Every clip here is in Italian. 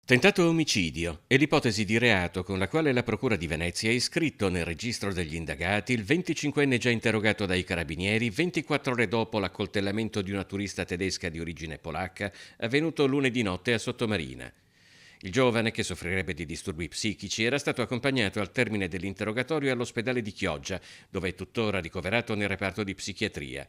Tentato omicidio è l'ipotesi di reato con la quale la Procura di Venezia ha iscritto nel registro degli indagati il 25enne già interrogato dai carabinieri 24 ore dopo l'accoltellamento di una turista tedesca di origine polacca avvenuto lunedì notte a Sottomarina. Il giovane, che soffrirebbe di disturbi psichici, era stato accompagnato al termine dell'interrogatorio all'ospedale di Chioggia, dove è tuttora ricoverato nel reparto di psichiatria.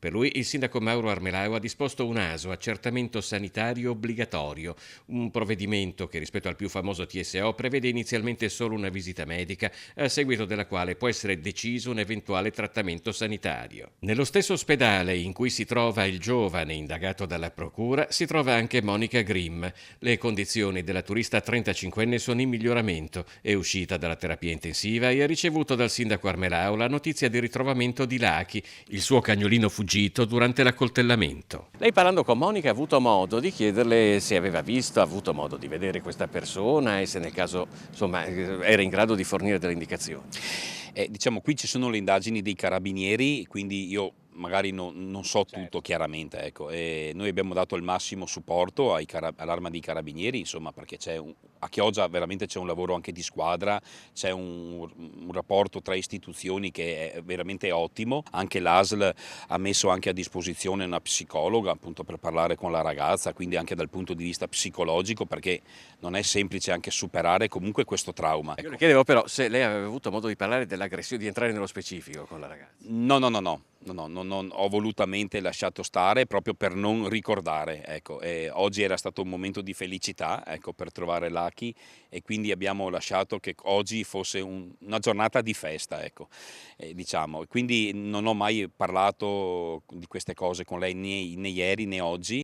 Per lui il sindaco Mauro Armelau ha disposto un ASO, accertamento sanitario obbligatorio, un provvedimento che rispetto al più famoso TSO prevede inizialmente solo una visita medica, a seguito della quale può essere deciso un eventuale trattamento sanitario. Nello stesso ospedale in cui si trova il giovane indagato dalla procura si trova anche Monica Grimm. Le condizioni della turista 35enne sono in miglioramento, è uscita dalla terapia intensiva e ha ricevuto dal sindaco Armelau la notizia del ritrovamento di Laki, il suo cagnolino fuggito durante l'accoltellamento. Lei, parlando con Monica, ha avuto modo di chiederle se aveva visto, ha avuto modo di vedere questa persona e se nel caso, insomma, era in grado di fornire delle indicazioni. Diciamo, qui ci sono le indagini dei carabinieri, quindi io magari non so tutto chiaramente, ecco. Noi abbiamo dato il massimo supporto all'Arma dei Carabinieri, insomma, perché a Chioggia veramente c'è un lavoro anche di squadra, c'è un rapporto tra istituzioni che è veramente ottimo. Anche l'ASL ha messo anche a disposizione una psicologa, appunto, per parlare con la ragazza, quindi anche dal punto di vista psicologico, perché non è semplice anche superare comunque questo trauma. Io le Ecco. chiedevo però se lei aveva avuto modo di parlare dell'aggressione, di entrare nello specifico con la ragazza. No, no, no, no, no, no, non ho volutamente lasciato stare proprio per non ricordare, ecco. Oggi era stato un momento di felicità, ecco, per trovare Lucky, e quindi abbiamo lasciato che oggi fosse una giornata di festa, ecco, diciamo. Quindi non ho mai parlato di queste cose con lei né ieri né oggi.